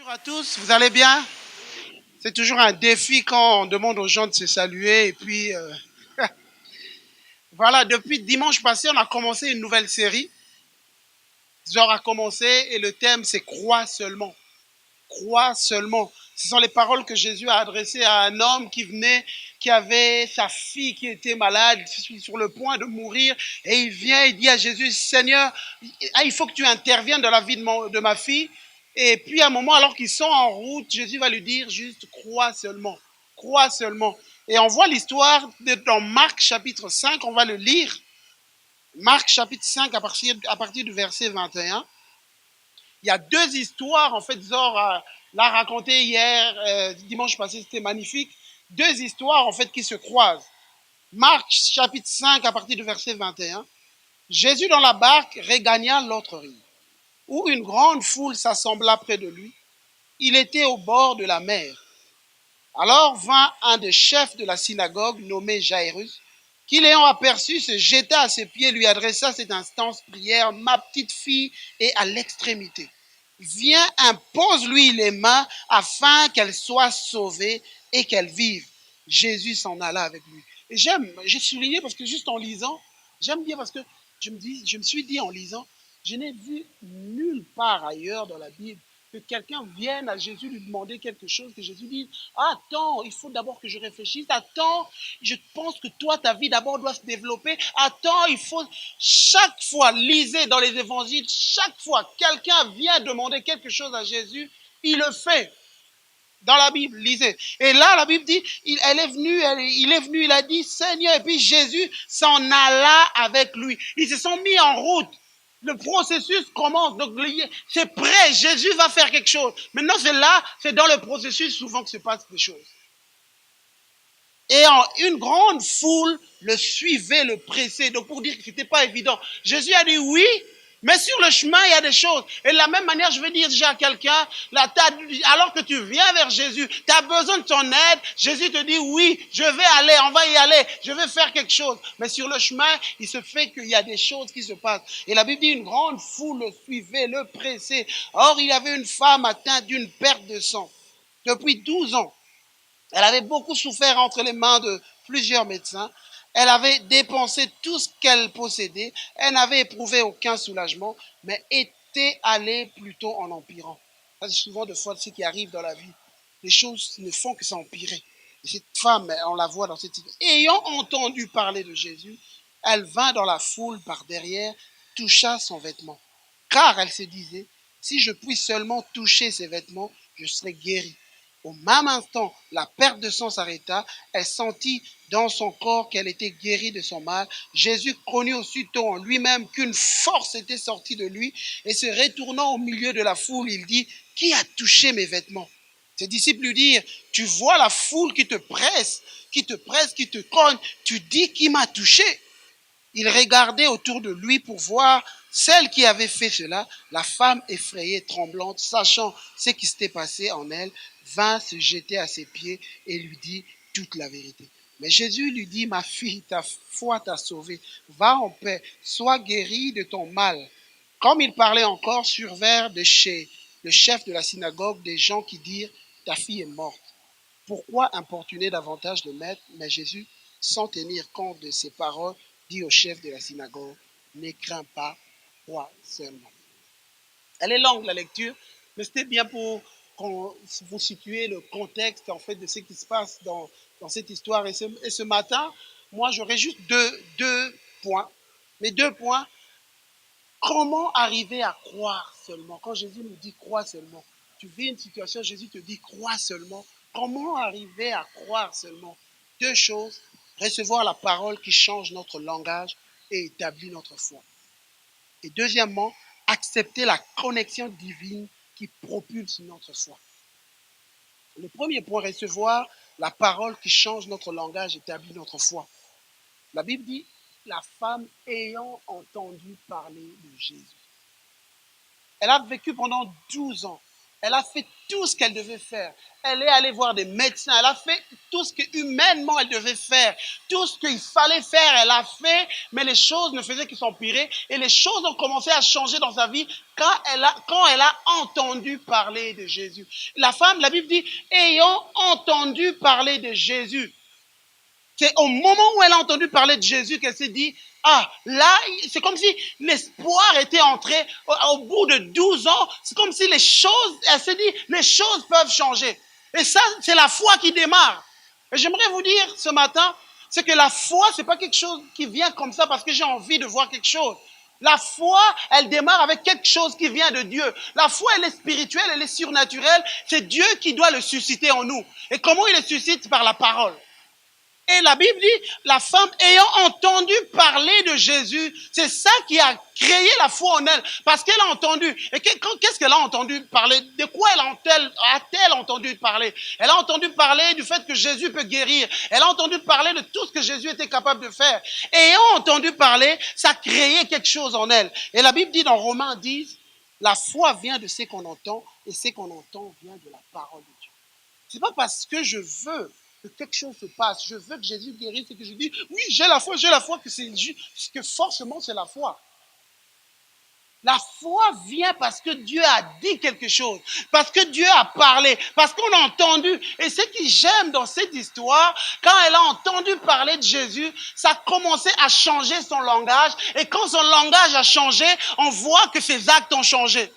Bonjour à tous, vous allez bien? C'est toujours un défi quand on demande aux gens de se saluer. Et puis, voilà, depuis dimanche passé, on a commencé une nouvelle série. Genre a commencé et le thème, c'est crois seulement. Crois seulement. Ce sont les paroles que Jésus a adressées à un homme qui venait, qui avait sa fille qui était malade, sur le point de mourir. Et il vient et dit à Jésus, Seigneur, il faut que tu interviennes dans la vie de ma fille. Et puis à un moment, alors qu'ils sont en route, Jésus va lui dire juste, crois seulement. Crois seulement. Et on voit l'histoire dans Marc chapitre 5, on va le lire. Marc chapitre 5 à partir du verset 21. Il y a deux histoires, en fait, Zor l'a raconté hier, dimanche passé, c'était magnifique. Deux histoires, en fait, qui se croisent. Marc, chapitre 5, à partir du verset 21. Jésus, dans la barque, regagna l'autre rive, où une grande foule s'assembla près de lui. Il était au bord de la mer. Alors vint un des chefs de la synagogue, nommé Jairus, qui, l'ayant aperçu, se jeta à ses pieds, lui adressa cette instance prière, ma petite fille est à l'extrémité. Viens, impose-lui les mains afin qu'elle soit sauvée et qu'elle vive. Jésus s'en alla avec lui. Et j'ai souligné parce que juste en lisant, j'aime bien parce que je me suis dit en lisant, je n'ai vu nulle part ailleurs dans la Bible que quelqu'un vienne à Jésus lui demander quelque chose, que Jésus dise, attends, il faut d'abord que je réfléchisse, attends, je pense que toi, ta vie d'abord doit se développer, attends, il faut, chaque fois, lisez dans les évangiles, chaque fois quelqu'un vient demander quelque chose à Jésus, il le fait. Dans la Bible, lisez. Et là, la Bible dit, il est venu, il a dit, Seigneur, et puis Jésus s'en alla avec lui. Ils se sont mis en route. Le processus commence. Donc, c'est prêt. Jésus va faire quelque chose. Maintenant, c'est là, c'est dans le processus souvent que se passent des choses. Et une grande foule le suivait, le pressait. Donc, pour dire que ce n'était pas évident. Jésus a dit oui, mais sur le chemin, il y a des choses. Et de la même manière, je vais dire déjà à quelqu'un, alors que tu viens vers Jésus, tu as besoin de son aide, Jésus te dit oui, je vais aller, on va y aller, je vais faire quelque chose. Mais sur le chemin, il se fait qu'il y a des choses qui se passent. Et la Bible dit, une grande foule le suivait, le pressait. Or, il y avait une femme atteinte d'une perte de sang depuis 12 ans. Elle avait beaucoup souffert entre les mains de plusieurs médecins. Elle avait dépensé tout ce qu'elle possédait. Elle n'avait éprouvé aucun soulagement, mais était allée plutôt en empirant. Ça, c'est souvent de fois ce qui arrive dans la vie. Les choses ne font que s'empirer. Et cette femme, on la voit dans cette situation. Ayant entendu parler de Jésus, elle vint dans la foule par derrière, toucha son vêtement. Car elle se disait, si je puis seulement toucher ses vêtements, je serai guérie. Au même instant, la perte de sang s'arrêta. Elle sentit dans son corps qu'elle était guérie de son mal. Jésus connut aussitôt en lui-même qu'une force était sortie de lui et se retournant au milieu de la foule, il dit, qui a touché mes vêtements? Ses disciples lui dirent, tu vois la foule qui te presse, qui te cogne, tu dis qui m'a touché? Il regardait autour de lui pour voir celle qui avait fait cela. La femme effrayée, tremblante, sachant ce qui s'était passé en elle, vint se jeter à ses pieds et lui dit toute la vérité. Mais Jésus lui dit, ma fille, ta foi t'a sauvée. Va en paix, sois guérie de ton mal. Comme il parlait encore, survinrent de chez le chef de la synagogue des gens qui dirent, ta fille est morte. Pourquoi importuner davantage le maître? Mais Jésus, sans tenir compte de ces paroles, dit au chef de la synagogue, ne crains pas, crois seulement. Elle est longue la lecture, mais c'était bien pour vous situer le contexte en fait de ce qui se passe dans cette histoire. Et ce matin, moi j'aurais juste deux points. Mais 2 points, comment arriver à croire seulement? Quand Jésus nous dit crois seulement, tu vis une situation, Jésus te dit crois seulement. Comment arriver à croire seulement? Deux choses, recevoir la parole qui change notre langage et établit notre foi. Et deuxièmement, accepter la connexion divine qui propulse notre foi. Le premier point, recevoir la parole qui change notre langage et établit notre foi. La Bible dit, la femme ayant entendu parler de Jésus. Elle a vécu pendant 12 ans Elle a fait tout ce qu'elle devait faire. Elle est allée voir des médecins. Elle a fait tout ce que humainement elle devait faire. Tout ce qu'il fallait faire, elle a fait. Mais les choses ne faisaient que s'empirer. Et les choses ont commencé à changer dans sa vie quand elle a entendu parler de Jésus. La femme, la Bible dit, ayant entendu parler de Jésus. C'est au moment où elle a entendu parler de Jésus qu'elle s'est dit, ah, là, c'est comme si l'espoir était entré au bout de 12 ans. C'est comme si les choses, elle s'est dit, les choses peuvent changer. Et ça, c'est la foi qui démarre. Et j'aimerais vous dire ce matin, c'est que la foi, c'est pas quelque chose qui vient comme ça parce que j'ai envie de voir quelque chose. La foi, elle démarre avec quelque chose qui vient de Dieu. La foi, elle est spirituelle, elle est surnaturelle. C'est Dieu qui doit le susciter en nous. Et comment il le suscite? Par la parole. Et la Bible dit, la femme ayant entendu parler de Jésus, c'est ça qui a créé la foi en elle, parce qu'elle a entendu. Et qu'est-ce qu'elle a entendu parler? De quoi a-t-elle entendu parler? Elle a entendu parler du fait que Jésus peut guérir. Elle a entendu parler de tout ce que Jésus était capable de faire. Et ayant entendu parler, ça a créé quelque chose en elle. Et la Bible dit dans Romains 10, la foi vient de ce qu'on entend, et ce qu'on entend vient de la parole de Dieu. C'est pas parce que je veux que quelque chose se passe, je veux que Jésus guérisse et que je dis, oui, j'ai la foi, que forcément c'est la foi. La foi vient parce que Dieu a dit quelque chose, parce que Dieu a parlé, parce qu'on a entendu. Et ce que j'aime dans cette histoire, quand elle a entendu parler de Jésus, ça a commencé à changer son langage. Et quand son langage a changé, on voit que ses actes ont changé.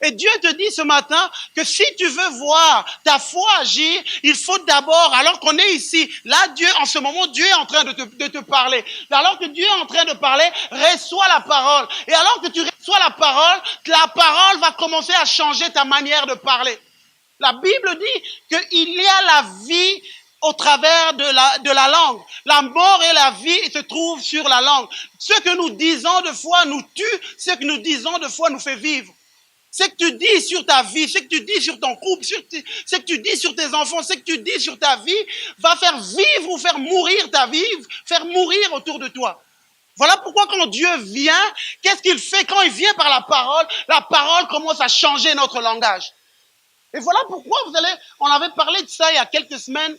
Et Dieu te dit ce matin que si tu veux voir ta foi agir, il faut d'abord, alors qu'on est ici, là Dieu, en ce moment, Dieu est en train de te parler. Alors que Dieu est en train de parler, reçois la parole. Et alors que tu reçois la parole va commencer à changer ta manière de parler. La Bible dit qu'il y a la vie au travers de la langue. La mort et la vie se trouvent sur la langue. Ce que nous disons de foi nous tue, ce que nous disons de foi nous fait vivre. Ce que tu dis sur ta vie, ce que tu dis sur ton couple, ce que tu dis sur tes enfants, ce que tu dis sur ta vie, va faire vivre ou faire mourir ta vie, faire mourir autour de toi. Voilà pourquoi quand Dieu vient, qu'est-ce qu'il fait? Quand il vient par la parole commence à changer notre langage. Et voilà pourquoi on avait parlé de ça il y a quelques semaines,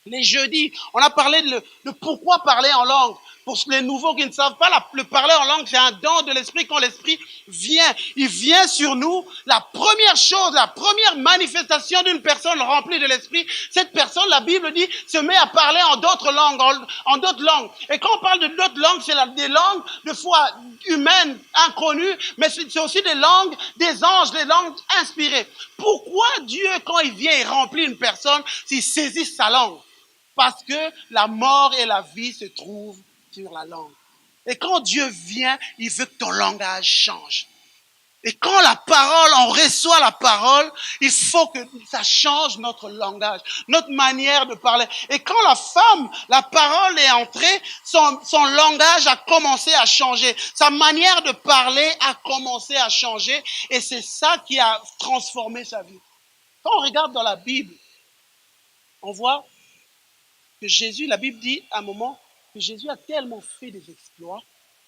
les jeudis, on a parlé de pourquoi parler en langue. Pour les nouveaux qui ne savent pas, le parler en langue, c'est un don de l'esprit. Quand l'esprit vient, il vient sur nous. La première chose, la première manifestation d'une personne remplie de l'esprit, cette personne, la Bible dit, se met à parler en d'autres langues, en d'autres langues. Et quand on parle de d'autres langues, c'est des langues de foi humaines, inconnues, mais c'est aussi des langues des anges, des langues inspirées. Pourquoi Dieu, quand il vient et remplit une personne, s'il saisit sa langue? Parce que la mort et la vie se trouvent sur la langue. Et quand Dieu vient, il veut que ton langage change. Et quand on reçoit la parole, il faut que ça change notre langage, notre manière de parler. Et quand la parole est entrée, son langage a commencé à changer. Sa manière de parler a commencé à changer. Et c'est ça qui a transformé sa vie. Quand on regarde dans la Bible, on voit que Jésus, la Bible dit à un moment, que Jésus a tellement fait des exploits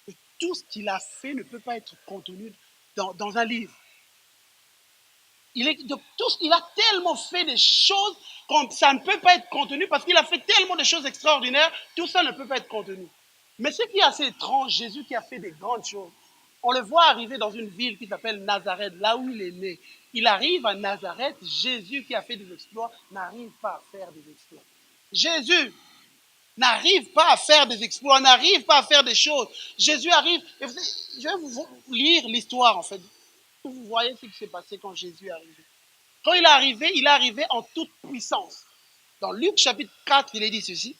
que tout ce qu'il a fait ne peut pas être contenu dans un livre. Il a tellement fait des choses que ça ne peut pas être contenu parce qu'il a fait tellement de choses extraordinaires, tout ça ne peut pas être contenu. Mais ce qui est assez étrange, Jésus qui a fait des grandes choses, on le voit arriver dans une ville qui s'appelle Nazareth, là où il est né. Il arrive à Nazareth, Jésus qui a fait des exploits n'arrive pas à faire des exploits. Jésus n'arrive pas à faire des exploits, n'arrive pas à faire des choses. Jésus arrive, je vais vous lire l'histoire en fait. Vous voyez ce qui s'est passé quand Jésus est arrivé. Quand il est arrivé en toute puissance. Dans Luc chapitre 4, il est dit ceci.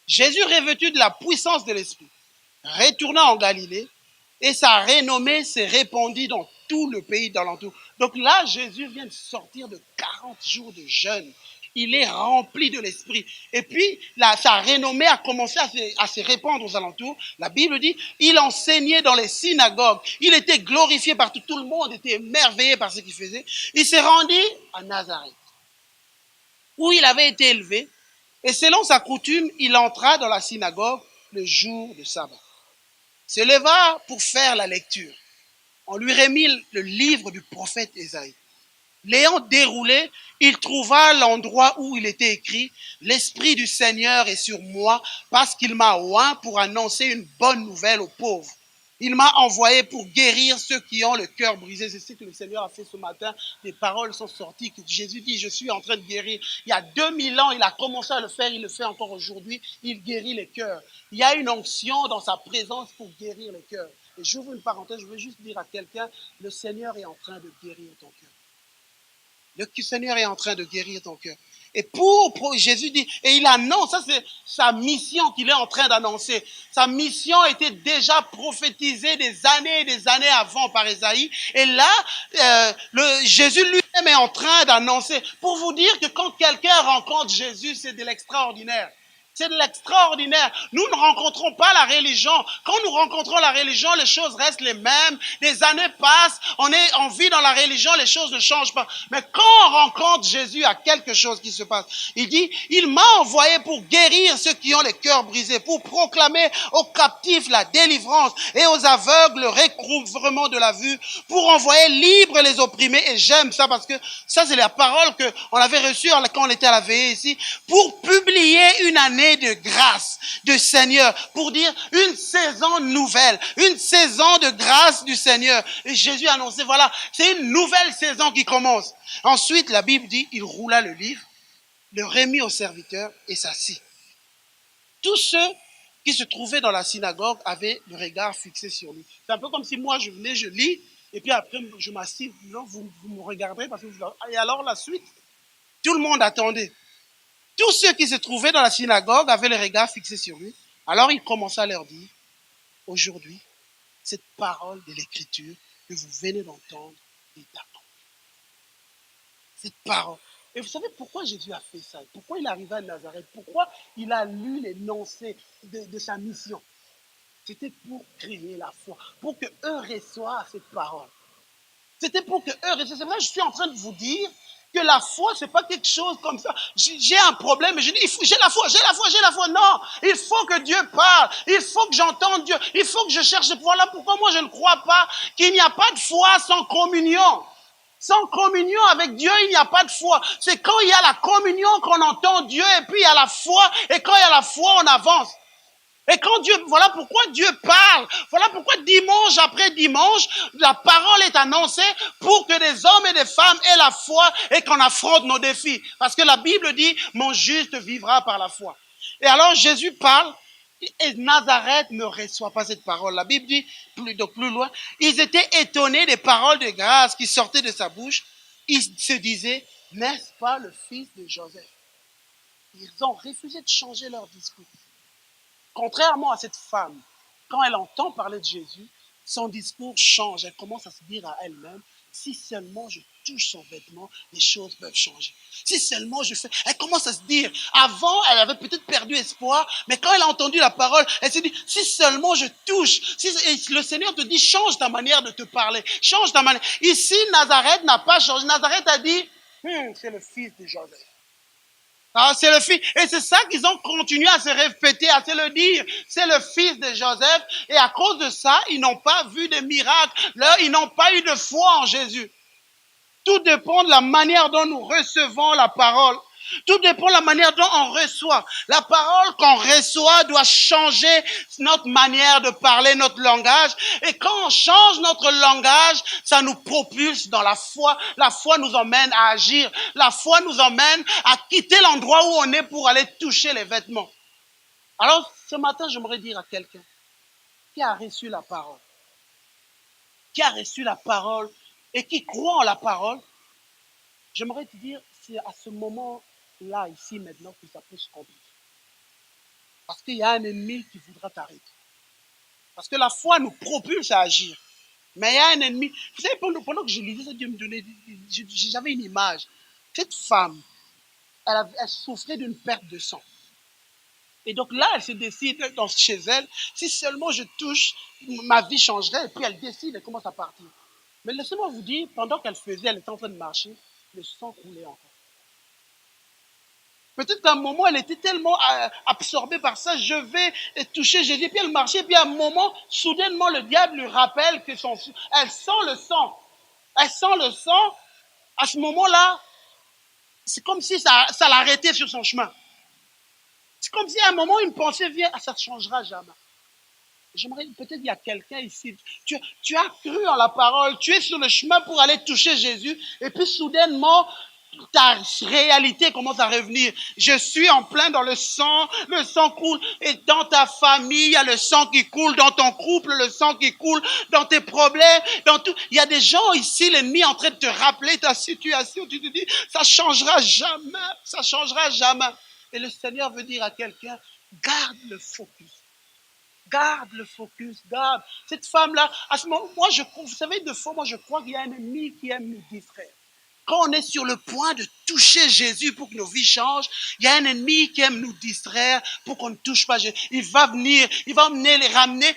Jésus revêtu de la puissance de l'Esprit, retourna en Galilée et sa renommée s'est répandue dans tout le pays d'alentour. Donc là, Jésus vient de sortir de 40 jours de jeûne. Il est rempli de l'esprit. Et puis, sa renommée a commencé à se répandre aux alentours. La Bible dit, il enseignait dans les synagogues. Il était glorifié partout. Tout le monde était émerveillé par ce qu'il faisait. Il s'est rendu à Nazareth, où il avait été élevé. Et selon sa coutume, il entra dans la synagogue le jour de sabbat. Se leva pour faire la lecture. On lui remit le livre du prophète Ésaïe. L'ayant déroulé, il trouva l'endroit où il était écrit « L'Esprit du Seigneur est sur moi parce qu'il m'a oint pour annoncer une bonne nouvelle aux pauvres. Il m'a envoyé pour guérir ceux qui ont le cœur brisé. » C'est ce que le Seigneur a fait ce matin. Les paroles sont sorties. Que Jésus dit, je suis en train de guérir. Il y a 2000 ans, il a commencé à le faire. Il le fait encore aujourd'hui. Il guérit les cœurs. Il y a une onction dans sa présence pour guérir les cœurs. Et j'ouvre une parenthèse. Je veux juste dire à quelqu'un, le Seigneur est en train de guérir ton cœur. Le Seigneur est en train de guérir ton cœur. Et pour Jésus dit, et il annonce, ça c'est sa mission qu'il est en train d'annoncer. Sa mission était déjà prophétisée des années avant par Ésaïe. Et là, Jésus lui-même est en train d'annoncer. Pour vous dire que quand quelqu'un rencontre Jésus, c'est de l'extraordinaire. C'est de l'extraordinaire. Nous ne rencontrons pas la religion. Quand nous rencontrons la religion, les choses restent les mêmes. Les années passent, on vit dans la religion, les choses ne changent pas. Mais quand on rencontre Jésus, il y a quelque chose qui se passe. Il dit, il m'a envoyé pour guérir ceux qui ont les cœurs brisés, pour proclamer aux captifs la délivrance et aux aveugles le recouvrement de la vue, pour envoyer libres les opprimés. Et j'aime ça parce que ça, c'est la parole qu'on avait reçue quand on était à la veillée ici, pour publier une année de grâce du Seigneur, pour dire une saison nouvelle, une saison de grâce du Seigneur. Et Jésus a annoncé, voilà, c'est une nouvelle saison qui commence. Ensuite, la Bible dit, il roula le livre, le remit au serviteur et s'assit. Tous ceux qui se trouvaient dans la synagogue avaient le regard fixé sur lui. C'est un peu comme si moi je venais, je lis, et puis après je m'assis, non, vous me regarderez parce que vous... Et alors la suite, tout le monde attendait. Tous ceux qui se trouvaient dans la synagogue avaient le regard fixé sur lui. Alors il commença à leur dire, aujourd'hui, cette parole de l'Écriture que vous venez d'entendre est accomplie. Cette parole. Et vous savez pourquoi Jésus a fait ça? Pourquoi il est arrivé à Nazareth? Pourquoi il a lu l'énoncé de sa mission? C'était pour créer la foi, pour qu'eux reçoivent cette parole. C'était pour qu'eux reçoivent. C'est vrai, je suis en train de vous dire que la foi, c'est pas quelque chose comme ça. J'ai un problème et je dis, j'ai la foi, j'ai la foi, j'ai la foi. Non, il faut que Dieu parle. Il faut que j'entende Dieu. Il faut que je cherche. Voilà pourquoi moi je ne crois pas qu'il n'y a pas de foi sans communion. Sans communion avec Dieu, il n'y a pas de foi. C'est quand il y a la communion qu'on entend Dieu et puis il y a la foi. Et quand il y a la foi, on avance. Et quand Dieu, voilà pourquoi Dieu parle. Voilà pourquoi dimanche après dimanche, la parole est annoncée pour que des hommes et des femmes aient la foi et qu'on affronte nos défis. Parce que la Bible dit, mon juste vivra par la foi. Et alors Jésus parle et Nazareth ne reçoit pas cette parole. La Bible dit, plus loin, ils étaient étonnés des paroles de grâce qui sortaient de sa bouche. Ils se disaient, n'est-ce pas le fils de Joseph? Ils ont refusé de changer leur discours. Contrairement à cette femme, quand elle entend parler de Jésus, son discours change. Elle commence à se dire à elle-même, si seulement je touche son vêtement, les choses peuvent changer. Si seulement je fais... Elle commence à se dire, avant, elle avait peut-être perdu espoir, mais quand elle a entendu la parole, elle s'est dit, si seulement je touche. Et le Seigneur te dit, change ta manière de te parler. Change ta manière. Ici, Nazareth n'a pas changé. Nazareth a dit, c'est le fils de Joseph. Ah, c'est le fils. Et c'est ça qu'ils ont continué à se répéter, à se le dire. C'est le fils de Joseph. Et à cause de ça, ils n'ont pas vu de miracles. Là, ils n'ont pas eu de foi en Jésus. Tout dépend de la manière dont nous recevons la parole. Tout dépend de la manière dont on reçoit. La parole qu'on reçoit doit changer notre manière de parler, notre langage. Et quand on change notre langage, ça nous propulse dans la foi. La foi nous emmène à agir. La foi nous emmène à quitter l'endroit où on est pour aller toucher les vêtements. Alors, ce matin, j'aimerais dire à quelqu'un qui a reçu la parole, et qui croit en la parole, j'aimerais te dire, c'est à ce moment-là, ici, maintenant, que ça peut se compliquer. Parce qu'il y a un ennemi qui voudra t'arrêter. Parce que la foi nous propulse à agir. Mais il y a un ennemi. Vous savez, pendant que je lisais ça, Dieu me donnait, j'avais une image. Cette femme, elle souffrait d'une perte de sang. Et donc là, elle se décide chez elle, si seulement je touche, ma vie changerait. Et puis elle décide, elle commence à partir. Mais laissez-moi vous dire, pendant qu'elle faisait, elle était en train de marcher, le sang coulait encore. Peut-être qu'à un moment, elle était tellement absorbée par ça, je vais toucher Jésus, puis elle marchait, puis à un moment, soudainement, le diable lui rappelle que elle sent le sang. Elle sent le sang. À ce moment-là, c'est comme si ça l'arrêtait sur son chemin. C'est comme si à un moment, une pensée vient, ça ne changera jamais. J'aimerais, peut-être il y a quelqu'un ici, tu as cru en la parole, tu es sur le chemin pour aller toucher Jésus, et puis soudainement, ta réalité commence à revenir. Je suis en plein dans le sang coule, et dans ta famille, il y a le sang qui coule, dans ton couple, le sang qui coule, dans tes problèmes, dans tout. Il y a des gens ici, l'ennemi est en train de te rappeler ta situation, tu te dis, ça changera jamais. Et le Seigneur veut dire à quelqu'un, garde le focus. Garde le focus, garde. Cette femme-là, à ce moment, vous savez, de fois, moi, je crois qu'il y a un ennemi qui aime nous distraire. Quand on est sur le point de toucher Jésus pour que nos vies changent, il y a un ennemi qui aime nous distraire pour qu'on ne touche pas Jésus. Il va venir les ramener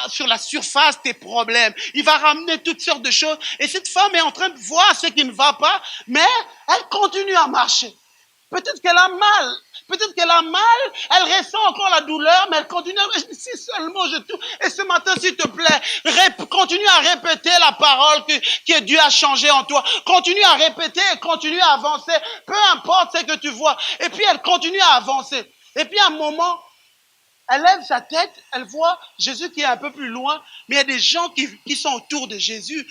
sur la surface tes problèmes. Il va ramener toutes sortes de choses. Et cette femme est en train de voir ce qui ne va pas, mais elle continue à marcher. Peut-être qu'elle a mal. Peut-être qu'elle a mal, elle ressent encore la douleur, mais elle continue. Si seulement je touche. Et ce matin, s'il te plaît, continue à répéter la parole que Dieu a changé en toi. Continue à répéter et continue à avancer. Peu importe ce que tu vois. Et puis, elle continue à avancer. Et puis, à un moment, elle lève sa tête, elle voit Jésus qui est un peu plus loin, mais il y a des gens qui sont autour de Jésus.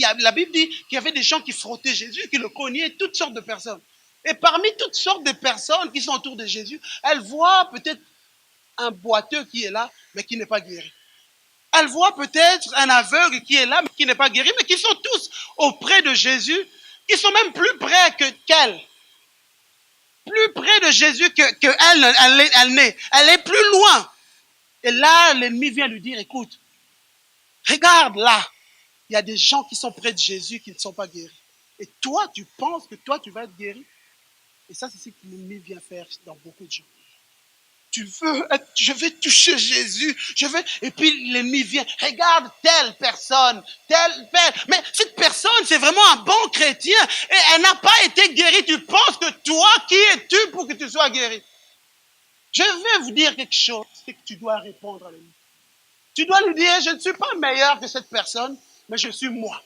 La Bible dit qu'il y avait des gens qui frottaient Jésus, qui le cognaient, toutes sortes de personnes. Et parmi toutes sortes de personnes qui sont autour de Jésus, elle voit peut-être un boiteux qui est là, mais qui n'est pas guéri. Elle voit peut-être un aveugle qui est là, mais qui n'est pas guéri, mais qui sont tous auprès de Jésus, qui sont même plus près qu'elle. Plus près de Jésus qu'elle Elle est plus loin. Et là, l'ennemi vient lui dire, écoute, regarde là, il y a des gens qui sont près de Jésus qui ne sont pas guéris. Et toi, tu penses que toi, tu vas être guéri? Et ça, c'est ce que l'ennemi vient faire dans beaucoup de gens. Je vais toucher Jésus, et puis l'ennemi vient, regarde telle personne, mais cette personne, c'est vraiment un bon chrétien, et elle n'a pas été guérie. Tu penses que toi, qui es-tu pour que tu sois guéri? Je vais vous dire quelque chose, c'est que tu dois répondre à l'ennemi. Tu dois lui dire, je ne suis pas meilleur que cette personne, mais je suis moi.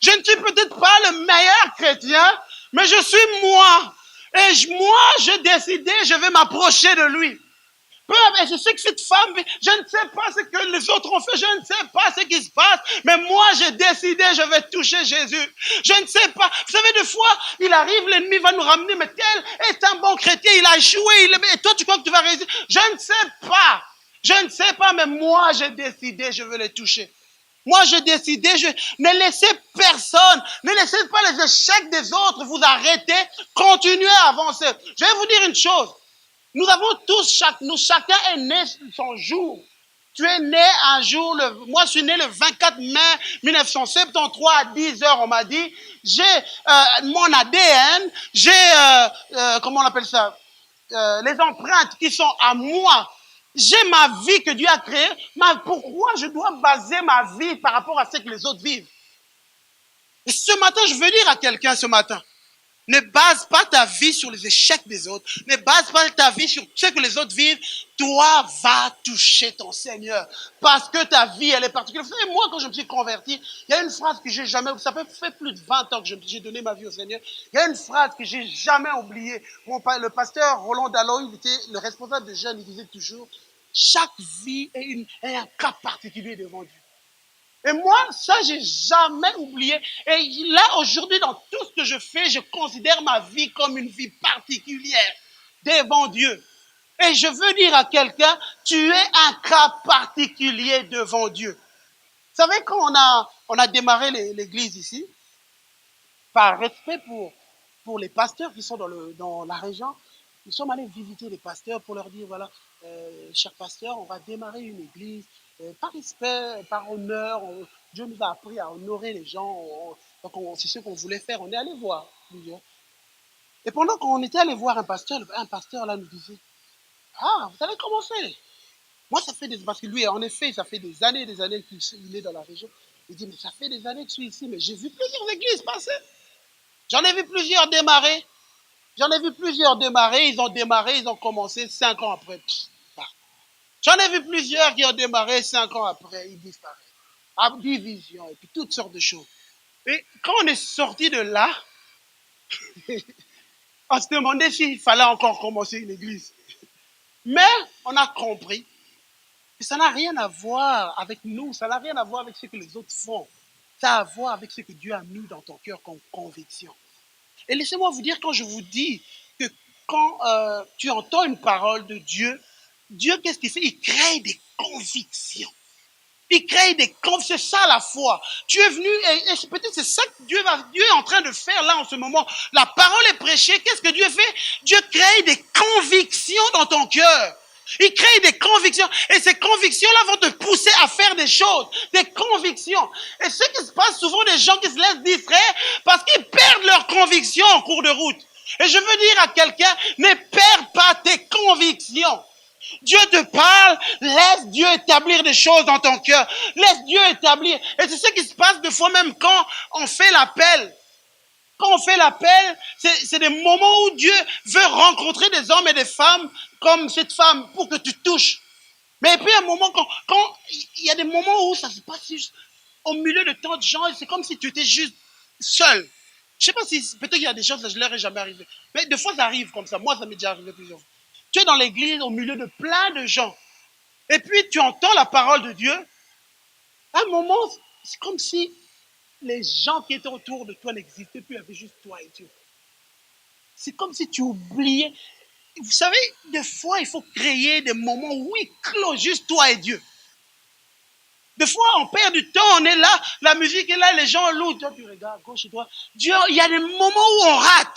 Je ne suis peut-être pas le meilleur chrétien, mais je suis moi. Et moi, j'ai décidé, je vais m'approcher de lui. Et je sais que cette femme, je ne sais pas ce que les autres ont fait, je ne sais pas ce qui se passe, mais moi, j'ai décidé, je vais toucher Jésus. Je ne sais pas. Vous savez, des fois, il arrive, l'ennemi va nous ramener, mais tel est un bon chrétien, il a échoué, et toi, tu crois que tu vas réussir? Je ne sais pas. Je ne sais pas, mais moi, j'ai décidé, je veux les toucher. Moi, j'ai décidé, ne laissez personne, ne laissez pas les échecs des autres vous arrêter, continuez à avancer. Je vais vous dire une chose, nous avons tous, chacun est né son jour. Tu es né un jour, moi je suis né le 24 mai 1973 à 10 heures, on m'a dit, j'ai mon ADN, j'ai, comment on appelle ça, les empreintes qui sont à moi. J'ai ma vie que Dieu a créée, mais pourquoi je dois baser ma vie par rapport à ce que les autres vivent? Et ce matin, je veux dire à quelqu'un ce matin, ne base pas ta vie sur les échecs des autres, ne base pas ta vie sur ce que les autres vivent. Toi, va toucher ton Seigneur, parce que ta vie, elle est particulière. Vous savez, moi, quand je me suis converti, il y a une phrase que j'ai jamais, ça fait plus de 20 ans que j'ai donné ma vie au Seigneur, il y a une phrase que j'ai jamais oubliée. Le pasteur Roland Dallon, il était le responsable de jeunes, il disait toujours, chaque vie est un cas particulier devant Dieu. Et moi, ça, j'ai jamais oublié. Et là, aujourd'hui, dans tout ce que je fais, je considère ma vie comme une vie particulière devant Dieu. Et je veux dire à quelqu'un, tu es un cas particulier devant Dieu. Vous savez, quand on a démarré l'église ici, par respect pour les pasteurs qui sont dans la région, nous sommes allés visiter les pasteurs pour leur dire, voilà, chers pasteurs, on va démarrer une église, par respect, par honneur. Dieu nous a appris à honorer les gens. Donc c'est ce qu'on voulait faire. On est allé voir plusieurs. Et pendant qu'on était allé voir un pasteur là nous disait, ah, vous allez commencer. Moi, ça fait parce que lui, en effet, ça fait des années qu'il est dans la région. Il dit, mais ça fait des années que je suis ici, mais j'ai vu plusieurs églises passer. J'en ai vu plusieurs démarrer. Ils ont commencé 5 ans après. J'en ai vu plusieurs qui ont démarré 5 ans après, ils disparaissent. À division, et puis toutes sortes de choses. Et quand on est sorti de là, on se demandait s'il fallait encore commencer une église. Mais on a compris que ça n'a rien à voir avec nous, ça n'a rien à voir avec ce que les autres font. Ça a à voir avec ce que Dieu a mis dans ton cœur comme conviction. Et laissez-moi vous dire, quand je vous dis que quand tu entends une parole de Dieu, Dieu, qu'est-ce qu'il fait? Il crée des convictions. Il crée des convictions. C'est ça la foi. Tu es venu, et peut-être c'est ça que Dieu est en train de faire là en ce moment. La parole est prêchée. Qu'est-ce que Dieu fait? Dieu crée des convictions dans ton cœur. Il crée des convictions. Et ces convictions-là vont te pousser à faire des choses. Des convictions. Et ce qui se passe souvent, des gens qui se laissent distraire parce qu'ils perdent leurs convictions en cours de route. Et je veux dire à quelqu'un, ne perds pas tes convictions. Dieu te parle, laisse Dieu établir des choses dans ton cœur. Laisse Dieu établir. Et c'est ce qui se passe des fois même quand on fait l'appel. Quand on fait l'appel, c'est des moments où Dieu veut rencontrer des hommes et des femmes comme cette femme pour que tu touches. Mais puis à un moment, quand il y a des moments où ça se passe juste au milieu de tant de gens, c'est comme si tu étais juste seul. Je sais pas si, peut-être qu'il y a des choses, je leur ai jamais arrivé. Mais des fois, ça arrive comme ça. Moi, ça m'est déjà arrivé plusieurs fois. Tu es dans l'église au milieu de plein de gens. Et puis, tu entends la parole de Dieu. À un moment, c'est comme si les gens qui étaient autour de toi n'existaient plus. Il y avait juste toi et Dieu. C'est comme si tu oubliais. Vous savez, des fois, il faut créer des moments où il clôt juste toi et Dieu. Des fois, on perd du temps, on est là, la musique est là, les gens louent. Toi, tu regardes à gauche et droite. Dieu, il y a des moments où on rate.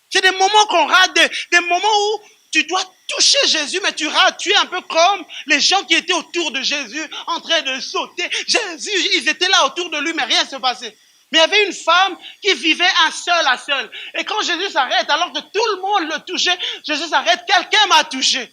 C'est des moments qu'on rate, des moments où tu dois toucher Jésus, mais tu rates. Tu es un peu comme les gens qui étaient autour de Jésus, en train de sauter. Jésus, ils étaient là autour de lui, mais rien ne se passait. Mais il y avait une femme qui vivait un seul à seul. Et quand Jésus s'arrête, alors que tout le monde le touchait, Jésus s'arrête, quelqu'un m'a touché.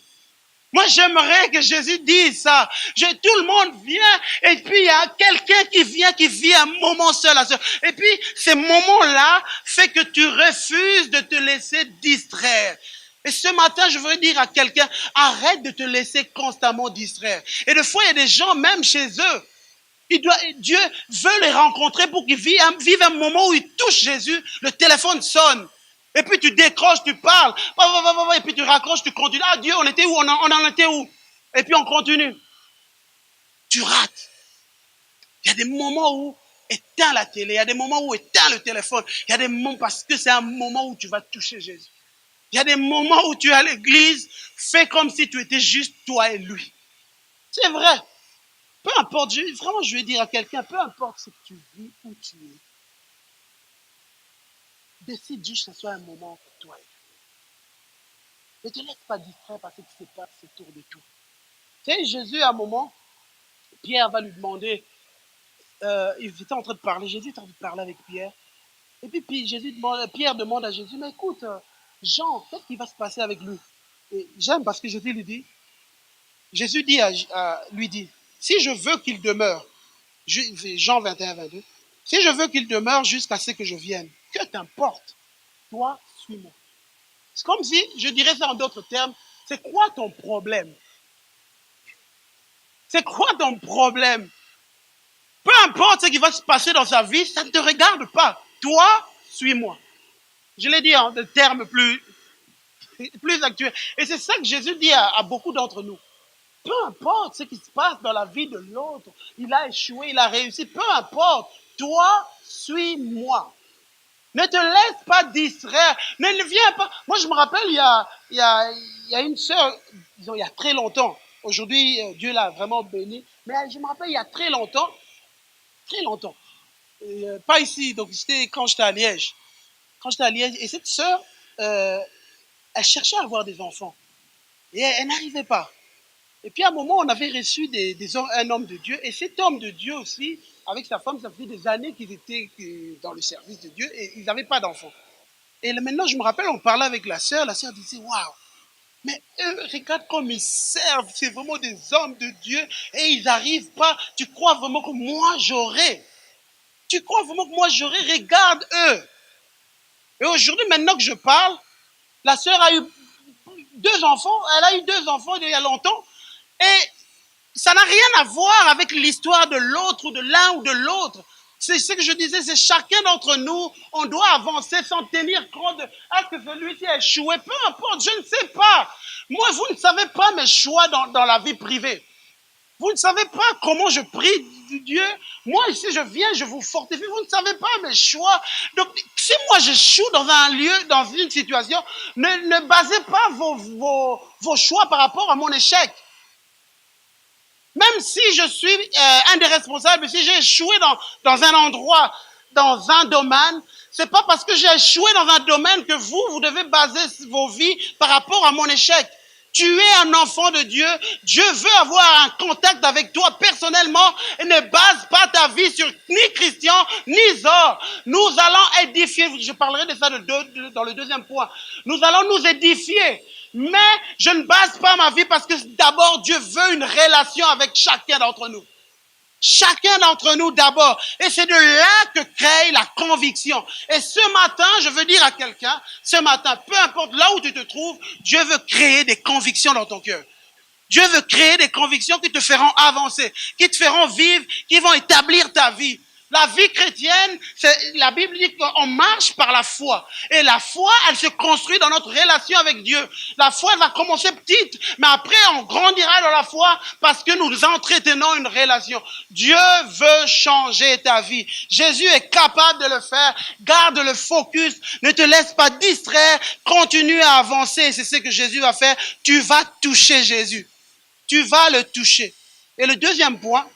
Moi, j'aimerais que Jésus dise ça. Tout le monde vient, et puis il y a quelqu'un qui vient, qui vit un moment seul à seul. Et puis, ces moments-là fait que tu refuses de te laisser distraire. Et ce matin, je veux dire à quelqu'un, arrête de te laisser constamment distraire. Et des fois, il y a des gens, même chez eux, Dieu veut les rencontrer pour qu'ils vivent un moment où ils touchent Jésus, le téléphone sonne. Et puis tu décroches, tu parles, et puis tu raccroches, tu continues. Ah Dieu, on était où? On en était où? Et puis on continue. Tu rates. Il y a des moments où éteins la télé, il y a des moments où éteins le téléphone. Il y a des moments parce que c'est un moment où tu vas toucher Jésus. Il y a des moments où tu es à l'église, fais comme si tu étais juste toi et lui. C'est vrai. Peu importe, vraiment je vais dire à quelqu'un, peu importe ce que tu vis, où tu es, décide juste que ce soit un moment pour toi. Ne te laisse pas distraire par ce qui se passe autour de toi. Tu sais, Jésus, à un moment, Pierre va lui demander, il était en train de parler, Jésus est en train de parler avec Pierre. Et puis Pierre demande à Jésus, mais écoute, Jean, qu'est-ce qui va se passer avec lui? Et j'aime parce que Jésus lui dit, lui dit, si je veux qu'il demeure, Jean 21, 22, si je veux qu'il demeure jusqu'à ce que je vienne, que t'importe, toi, suis-moi. C'est comme si, je dirais ça en d'autres termes, c'est quoi ton problème? C'est quoi ton problème? Peu importe ce qui va se passer dans sa vie, ça ne te regarde pas. Toi, suis-moi. Je l'ai dit en des termes plus actuels. Et c'est ça que Jésus dit à beaucoup d'entre nous. Peu importe ce qui se passe dans la vie de l'autre, il a échoué, il a réussi, peu importe. Toi, suis-moi. Ne te laisse pas distraire. Ne viens pas. Moi, je me rappelle, il y a une sœur, disons, il y a très longtemps. Aujourd'hui, Dieu l'a vraiment béni. Mais je me rappelle, il y a très longtemps. Très longtemps. Pas ici, donc c'était quand j'étais à Liège. Quand j'étais à Liège, et cette sœur, elle cherchait à avoir des enfants. Et elle n'arrivait pas. Et puis à un moment, on avait reçu un homme de Dieu. Et cet homme de Dieu aussi, avec sa femme, ça faisait des années qu'ils étaient dans le service de Dieu et ils n'avaient pas d'enfants. Et là, maintenant, je me rappelle, on parlait avec la sœur disait, waouh, mais eux, regarde comme ils servent, c'est vraiment des hommes de Dieu et ils n'arrivent pas. Tu crois vraiment que moi j'aurais? Tu crois vraiment que moi j'aurais? Regarde eux. Et aujourd'hui, maintenant que je parle, la sœur a eu 2 enfants, elle a eu 2 enfants il y a longtemps et ça n'a rien à voir avec l'histoire de l'autre ou de l'un ou de l'autre. C'est ce que je disais, c'est chacun d'entre nous, on doit avancer sans tenir compte de est-ce que celui-ci a échoué, peu importe, je ne sais pas. Moi, vous ne savez pas mes choix dans la vie privée. Vous ne savez pas comment je prie Dieu. Moi, ici, je viens, je vous fortifie. Vous ne savez pas mes choix. Donc, si moi, j'échoue dans un lieu, dans une situation, ne basez pas vos choix par rapport à mon échec. Même si je suis un des responsables, si j'ai échoué dans un endroit, dans un domaine, c'est pas parce que j'ai échoué dans un domaine que vous devez baser vos vies par rapport à mon échec. Tu es un enfant de Dieu. Dieu veut avoir un contact avec toi personnellement et ne base pas ta vie sur ni Christian ni Zor. Nous allons édifier, je parlerai de ça dans le deuxième point. Nous allons nous édifier. Mais je ne base pas ma vie parce que d'abord Dieu veut une relation avec chacun d'entre nous. Chacun d'entre nous d'abord. Et c'est de là que crée la conviction. Et ce matin, je veux dire à quelqu'un, ce matin, peu importe là où tu te trouves, Dieu veut créer des convictions dans ton cœur. Dieu veut créer des convictions qui te feront avancer, qui te feront vivre, qui vont établir ta vie. La vie chrétienne, la Bible dit qu'on marche par la foi. Et la foi, elle se construit dans notre relation avec Dieu. La foi, elle va commencer petite, mais après, on grandira dans la foi parce que nous entretenons une relation. Dieu veut changer ta vie. Jésus est capable de le faire. Garde le focus. Ne te laisse pas distraire. Continue à avancer. C'est ce que Jésus va faire. Tu vas toucher Jésus. Tu vas le toucher. Et le deuxième point,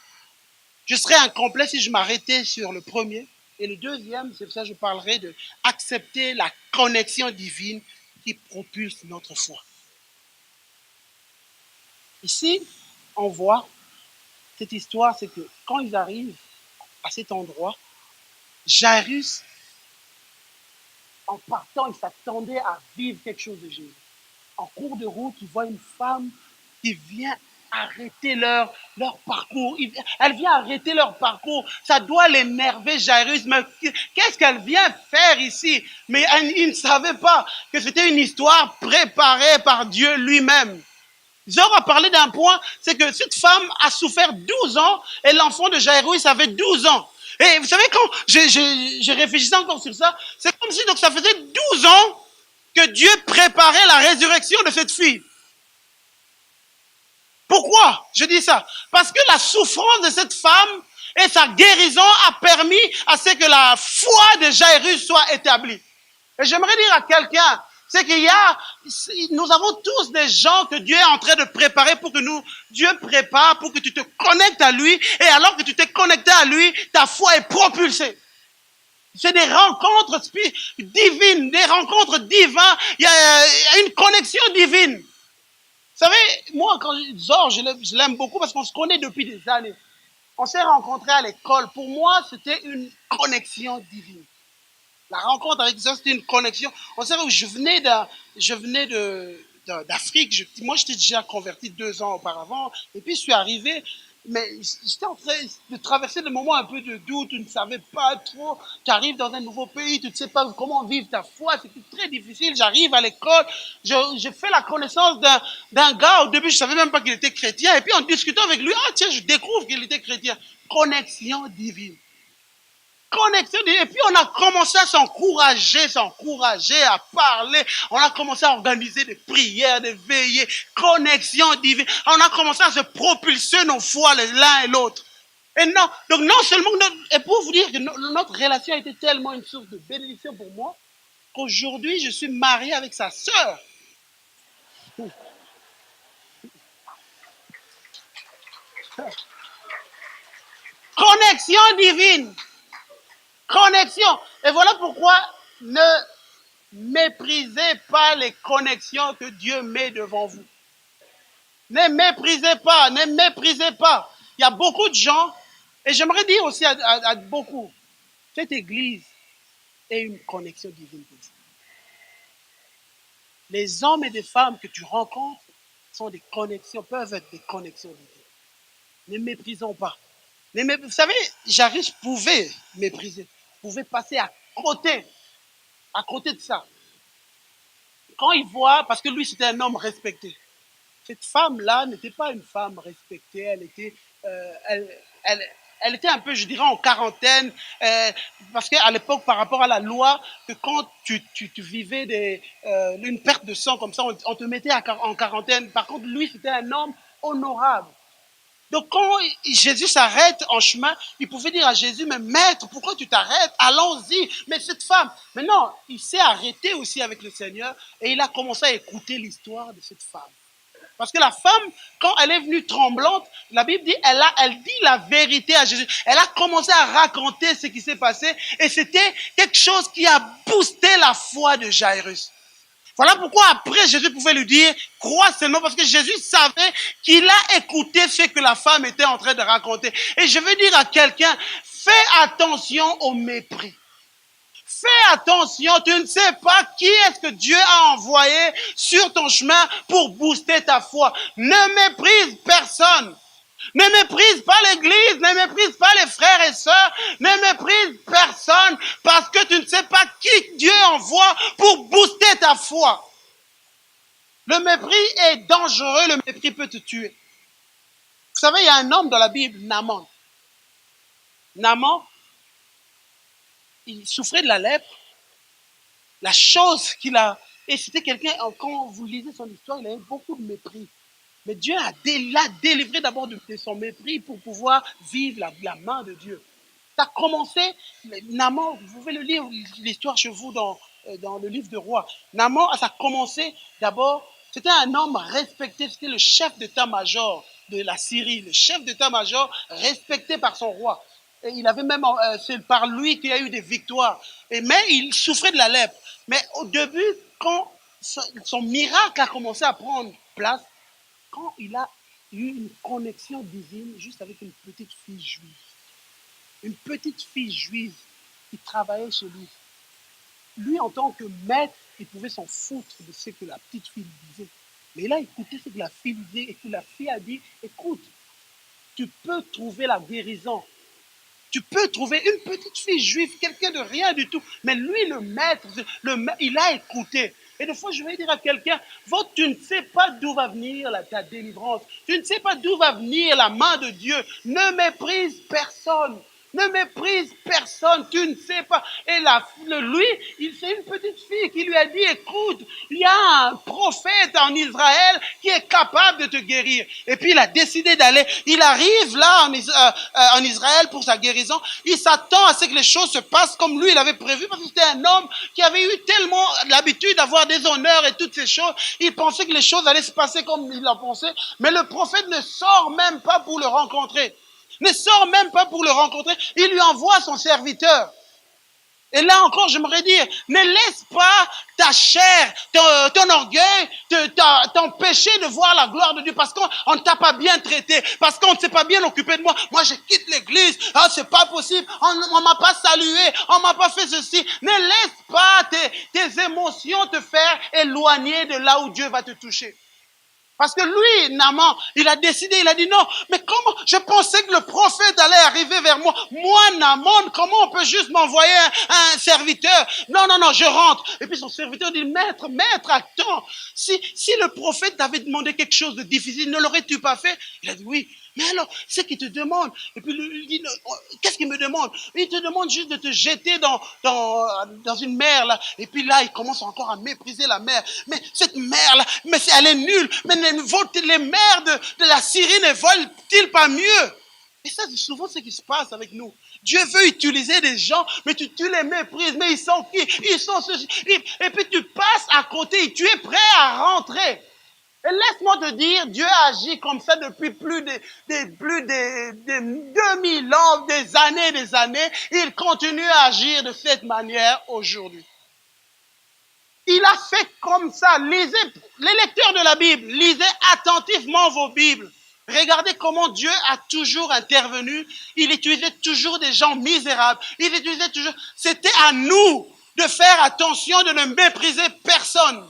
je serais incomplet si je m'arrêtais sur le premier. Et le deuxième, c'est pour ça que je parlerai de accepter la connexion divine qui propulse notre foi. Ici, on voit cette histoire, c'est que quand ils arrivent à cet endroit, Jairus, en partant, il s'attendait à vivre quelque chose de Jésus. En cours de route, il voit une femme qui vient arrêter leur parcours. Elle vient arrêter leur parcourg. Ça doit l'énerver, Jairus. Mais qu'est-ce qu'elle vient faire ici? Mais il ne savait pas que c'était une histoire préparée par Dieu lui-même. Zor a parlé d'un point, c'est que cette femme a souffert 12 ans et l'enfant de Jairus avait 12 ans. Et vous savez, quand je réfléchissais encore sur ça, c'est comme si donc ça faisait 12 ans que Dieu préparait la résurrection de cette fille. Pourquoi je dis ça? Parce que la souffrance de cette femme et sa guérison a permis à ce que la foi de Jairus soit établie. Et j'aimerais dire à quelqu'un, c'est nous avons tous des gens que Dieu est en train de préparer pour que Dieu prépare pour que tu te connectes à lui. Et alors que tu t'es connecté à lui, ta foi est propulsée. C'est des rencontres divines, des rencontres divines. Il y a une connexion divine. Vous savez, moi, quand Zor, je l'aime beaucoup parce qu'on se connaît depuis des années. On s'est rencontrés à l'école. Pour moi, c'était une connexion divine. La rencontre avec Zor, c'était une connexion. On sait que je venais d'Afrique. Moi, j'étais déjà converti 2 ans auparavant. Et puis, je suis arrivé. Mais j'étais en train de traverser des moments un peu de doute. Tu ne savais pas trop. Tu arrives dans un nouveau pays. Tu ne sais pas comment vivre ta foi. C'était très difficile. J'arrive à l'école. Je fais la connaissance d'un gars. Au début, je ne savais même pas qu'il était chrétien. Et puis, en discutant avec lui, tiens, je découvre qu'il était chrétien. Connexion divine. Connexion. Et puis on a commencé à s'encourager à parler. On a commencé à organiser des prières, des veillées, connexion divine. On a commencé à se propulser nos foi l'un et l'autre. Et non, donc non seulement, et pour vous dire que notre relation a été tellement une source de bénédiction pour moi, qu'aujourd'hui je suis marié avec sa sœur. Connexion divine. Connexion. Et voilà pourquoi ne méprisez pas les connexions que Dieu met devant vous. Ne méprisez pas, ne méprisez pas. Il y a beaucoup de gens, et j'aimerais dire aussi à beaucoup, cette église est une connexion divine pour vous. Les hommes et les femmes que tu rencontres sont des connexions, peuvent être des connexions divines. Ne méprisons pas. Vous savez, Jairus pouvait mépriser, pouvait passer à côté de ça. Quand il voit, parce que lui c'était un homme respecté, cette femme-là n'était pas une femme respectée, elle elle était un peu, je dirais, en quarantaine, parce qu'à l'époque, par rapport à la loi, que quand tu vivais une perte de sang comme ça, on te mettait en quarantaine. Par contre, lui, c'était un homme honorable. Donc quand Jésus s'arrête en chemin, il pouvait dire à Jésus, mais maître, pourquoi tu t'arrêtes? Allons-y. Mais cette femme, mais non, il s'est arrêté aussi avec le Seigneur et il a commencé à écouter l'histoire de cette femme. Parce que la femme, quand elle est venue tremblante, la Bible dit, elle dit la vérité à Jésus. Elle a commencé à raconter ce qui s'est passé et c'était quelque chose qui a boosté la foi de Jairus. Voilà pourquoi après Jésus pouvait lui dire, crois seulement, parce que Jésus savait qu'il a écouté ce que la femme était en train de raconter. Et je veux dire à quelqu'un, fais attention au mépris. Fais attention, tu ne sais pas qui est-ce que Dieu a envoyé sur ton chemin pour booster ta foi. Ne méprise personne. Ne méprise pas l'église, ne méprise pas les frères et sœurs, ne méprise personne parce que tu ne sais pas qui Dieu envoie pour booster ta foi. Le mépris est dangereux, le mépris peut te tuer. Vous savez, il y a un homme dans la Bible, Naaman. Naaman, il souffrait de la lèpre. La chose qu'il a... Et c'était quelqu'un, quand vous lisez son histoire, il avait beaucoup de mépris. Mais Dieu l'a délivré d'abord de son mépris pour pouvoir vivre la main de Dieu. Ça a commencé, Naaman, vous pouvez le lire, l'histoire chez vous dans le livre de Rois. Naaman, ça a commencé d'abord, c'était un homme respecté, c'était le chef d'état-major de la Syrie, le chef d'état-major respecté par son roi. Et il avait même, c'est par lui qu'il y a eu des victoires. Mais il souffrait de la lèpre. Mais au début, quand son miracle a commencé à prendre place, quand il a eu une connexion divine juste avec une petite fille juive. Une petite fille juive qui travaillait chez lui. Lui, en tant que maître, il pouvait s'en foutre de ce que la petite fille disait. Mais il a écouté ce que la fille disait et que la fille a dit, écoute, tu peux trouver la guérison. Tu peux trouver une petite fille juive, quelqu'un de rien du tout. Mais lui, le maître, il a écouté. Et des fois, je vais dire à quelqu'un, tu ne sais pas d'où va venir ta délivrance. Tu ne sais pas d'où va venir la main de Dieu. Ne méprise personne. Ne méprise personne, tu ne sais pas. Et lui, c'est une petite fille qui lui a dit, écoute, il y a un prophète en Israël qui est capable de te guérir. Et puis il a décidé d'aller. Il arrive là en Israël pour sa guérison. Il s'attend à ce que les choses se passent comme lui, il avait prévu, parce que c'était un homme qui avait eu tellement l'habitude d'avoir des honneurs et toutes ces choses. Il pensait que les choses allaient se passer comme il l'a pensé. Mais le prophète ne sort même pas pour le rencontrer. Ne sort même pas pour le rencontrer. Il lui envoie son serviteur. Et là encore, j'aimerais dire, ne laisse pas ta chair, ton orgueil, t'empêcher de voir la gloire de Dieu parce qu'on ne t'a pas bien traité, parce qu'on ne s'est pas bien occupé de moi. Moi, je quitte l'église. Ah, c'est pas possible. On m'a pas salué. On m'a pas fait ceci. Ne laisse pas tes émotions te faire éloigner de là où Dieu va te toucher. Parce que lui, Naaman, il a décidé, il a dit non, mais comment, je pensais que le prophète allait arriver vers moi. Moi, Naaman, comment on peut juste m'envoyer un serviteur? Non, je rentre. Et puis son serviteur dit, maître, attends, si le prophète t'avait demandé quelque chose de difficile, ne l'aurais-tu pas fait? Il a dit oui. Mais alors, c'est qu'il te demande. Et puis il dit, qu'est-ce qu'il me demande? Il te demande juste de te jeter dans une mer là. Et puis là, il commence encore à mépriser la mer. Mais cette mer là, mais elle est nulle. Mais les mers de la Syrie ne volent-ils pas mieux? Et ça, c'est souvent ce qui se passe avec nous. Dieu veut utiliser des gens, mais tu les méprises. Mais ils sont qui? Ils sont ceux-ci. Et puis tu passes à côté et tu es prêt à rentrer. Et laisse-moi te dire, Dieu agit comme ça depuis plus de 2000 ans, des années. Il continue à agir de cette manière aujourd'hui. Il a fait comme ça. Lisez, les lecteurs de la Bible, lisez attentivement vos Bibles. Regardez comment Dieu a toujours intervenu. Il utilisait toujours des gens misérables. Il utilisait toujours... C'était à nous de faire attention, de ne mépriser personne.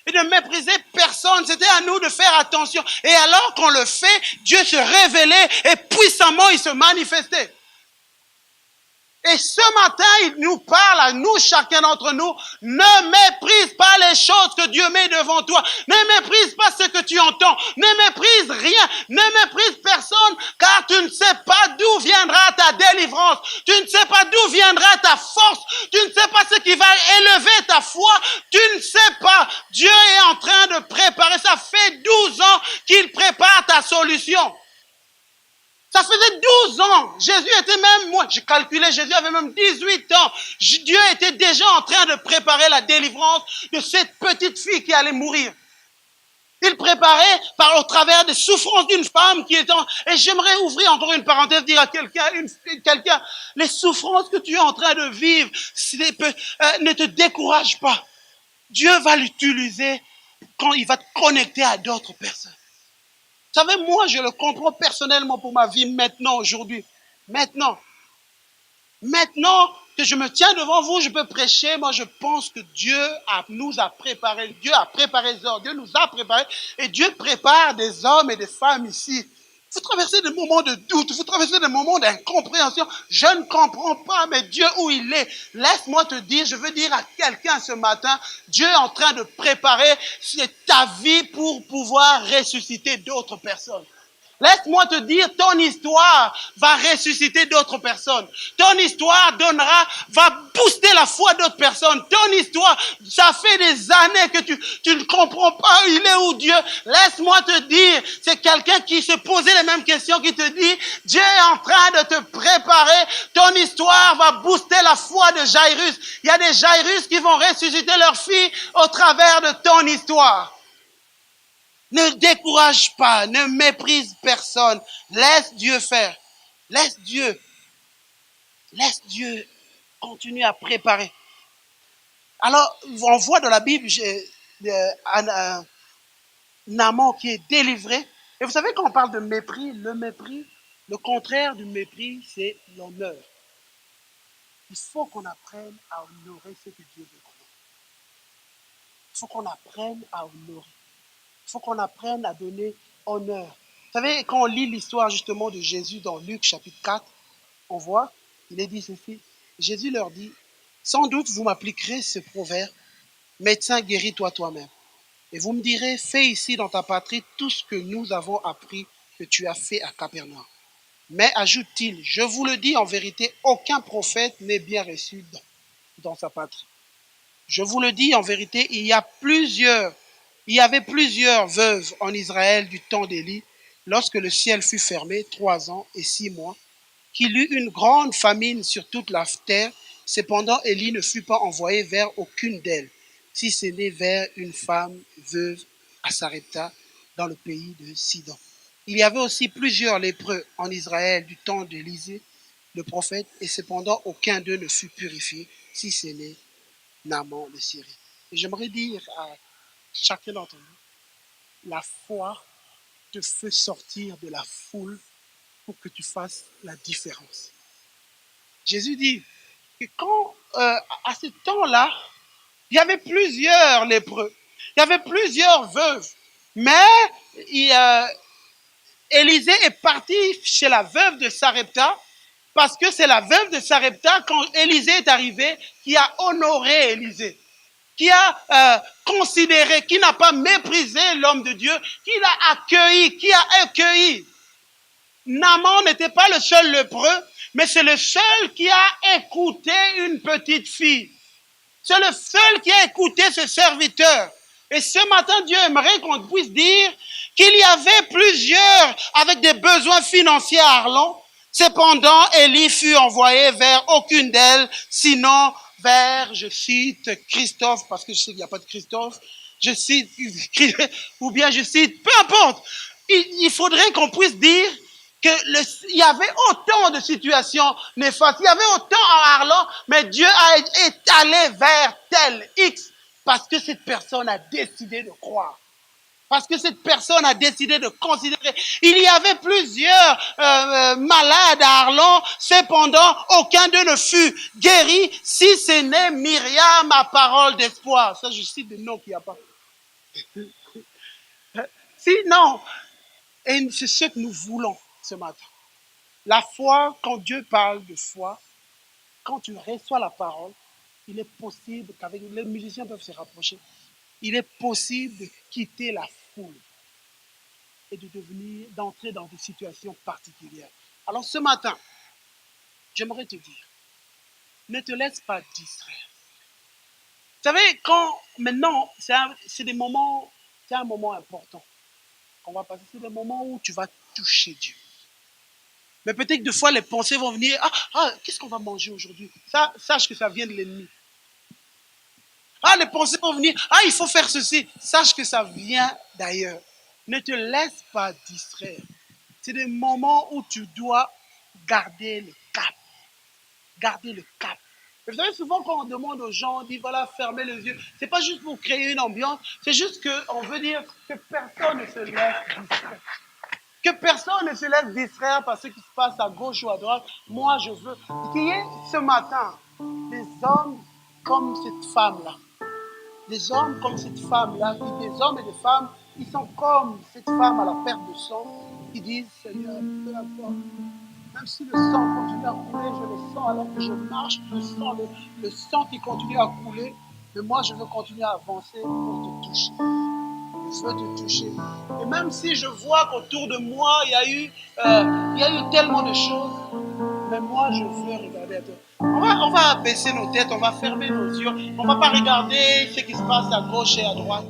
Et de mépriser personne, c'était à nous de faire attention. Et alors qu'on le fait, Dieu se révélait et puissamment il se manifestait. Et ce matin, il nous parle à nous, chacun d'entre nous, ne méprise pas les choses que Dieu met devant toi. Ne méprise pas ce que tu entends. Ne méprise rien. Ne méprise personne, car tu ne sais pas d'où viendra ta délivrance. Tu ne sais pas d'où viendra ta force. Tu ne sais pas ce qui va élever ta foi. Tu ne sais pas. Dieu est en train de préparer. Ça fait 12 ans qu'il prépare ta solution. Ça faisait 12 ans. Jésus était même, moi, j'ai calculé, Jésus avait même 18 ans. Dieu était déjà en train de préparer la délivrance de cette petite fille qui allait mourir. Il préparait au travers des souffrances d'une femme qui est en... Et j'aimerais ouvrir encore une parenthèse, dire à quelqu'un, les souffrances que tu es en train de vivre, ne te décourage pas. Dieu va l'utiliser quand il va te connecter à d'autres personnes. Vous savez, moi, je le comprends personnellement pour ma vie maintenant, aujourd'hui. Maintenant que je me tiens devant vous, je peux prêcher. Moi, je pense que Dieu nous a préparé. Dieu a préparé les hommes. Dieu nous a préparés. Et Dieu prépare des hommes et des femmes ici. Vous traversez des moments de doute. Vous traversez des moments d'incompréhension. Je ne comprends pas, mais Dieu, où il est? Laisse-moi te dire, je veux dire à quelqu'un ce matin, Dieu est en train de préparer ta vie pour pouvoir ressusciter d'autres personnes. Laisse-moi te dire, ton histoire va ressusciter d'autres personnes. Ton histoire va booster la foi d'autres personnes. Ton histoire, ça fait des années que tu ne comprends pas, il est où Dieu? Laisse-moi te dire, c'est quelqu'un qui se posait les mêmes questions, qui te dit, Dieu est en train de te préparer. Ton histoire va booster la foi de Jairus. Il y a des Jairus qui vont ressusciter leur fille au travers de ton histoire. Ne décourage pas, ne méprise personne. Laisse Dieu faire. Laisse Dieu continuer à préparer. Alors, on voit dans la Bible Naaman qui est délivré. Et vous savez, quand on parle de mépris, le contraire du mépris, c'est l'honneur. Il faut qu'on apprenne à honorer ce que Dieu veut qu'on honore. Il faut qu'on apprenne à honorer. Il faut qu'on apprenne à donner honneur. Vous savez, quand on lit l'histoire justement de Jésus dans Luc chapitre 4, on voit, il est dit ceci, Jésus leur dit, sans doute vous m'appliquerez ce proverbe, médecin guéris-toi toi-même. Et vous me direz, fais ici dans ta patrie tout ce que nous avons appris que tu as fait à Capernaum. Mais ajoute-t-il, je vous le dis en vérité, aucun prophète n'est bien reçu dans sa patrie. Je vous le dis en vérité, il y avait plusieurs veuves en Israël du temps d'Élie, lorsque le ciel fut fermé 3 ans et 6 mois, qu'il eut une grande famine sur toute la terre. Cependant, Élie ne fut pas envoyé vers aucune d'elles, si ce n'est vers une femme veuve à Sarepta, dans le pays de Sidon. Il y avait aussi plusieurs lépreux en Israël du temps d'Élisée, le prophète, et cependant aucun d'eux ne fut purifié, si ce n'est Naaman de Syrie. Et j'aimerais dire à chacun d'entre nous, la foi te fait sortir de la foule pour que tu fasses la différence. Jésus dit que quand, à ce temps-là, il y avait plusieurs lépreux, il y avait plusieurs veuves, mais Élisée est parti chez la veuve de Sarepta, parce que c'est la veuve de Sarepta, quand Élisée est arrivé, qui a honoré Élisée, qui a considéré, qui n'a pas méprisé l'homme de Dieu, qui a accueilli. Naaman n'était pas le seul lépreux, mais c'est le seul qui a écouté une petite fille. C'est le seul qui a écouté ce serviteur. Et ce matin, Dieu aimerait qu'on puisse dire qu'il y avait plusieurs avec des besoins financiers à Arlon. Cependant, Élie fut envoyé vers aucune d'elles, sinon vers, je cite, Christophe, parce que je sais qu'il n'y a pas de Christophe, je cite, ou bien je cite, peu importe. Il faudrait qu'on puisse dire qu'il y avait autant de situations néfastes, il y avait autant à Arlon, mais Dieu est allé vers tel X, parce que cette personne a décidé de croire. Parce que cette personne a décidé de considérer. Il y avait plusieurs malades à Arlon, cependant, aucun d'eux ne fut guéri, si ce n'est Myriam à parole d'espoir. Ça, je cite des noms qu'il n'y a pas. Sinon, et c'est ce que nous voulons ce matin. La foi, quand Dieu parle de foi, quand tu reçois la parole, il est possible qu'avec les musiciens peuvent se rapprocher, il est possible de quitter la foule et de d'entrer dans des situations particulières. Alors ce matin, j'aimerais te dire, ne te laisse pas distraire. Vous savez, quand maintenant, c'est des moments, c'est un moment important qu'on va passer, c'est des moments où tu vas toucher Dieu. Mais peut-être que des fois, les pensées vont venir, qu'est-ce qu'on va manger aujourd'hui? Ça, sache que ça vient de l'ennemi. Les pensées vont venir, il faut faire ceci. Sache que ça vient d'ailleurs. Ne te laisse pas distraire. C'est des moments où tu dois garder le cap. Garder le cap. Vous savez, souvent quand on demande aux gens, on dit voilà, fermez les yeux. C'est pas juste pour créer une ambiance, c'est juste qu'on veut dire que personne ne se laisse distraire. Que personne ne se laisse distraire par ce qui se passe à gauche ou à droite. Moi, je veux qu'il y ait ce matin des hommes comme cette femme-là. Des hommes comme cette femme-là, des hommes et des femmes, ils sont comme cette femme à la perte de sang, qui disent Seigneur, peu importe. Même si le sang continue à couler, je le sens alors que je marche, je sens le sang qui continue à couler, mais moi je veux continuer à avancer pour te toucher. Je veux te toucher. Et même si je vois qu'autour de moi, il y a eu tellement de choses, mais moi je veux regarder à toi. On va baisser nos têtes, on va fermer nos yeux, on ne va pas regarder ce qui se passe à gauche et à droite.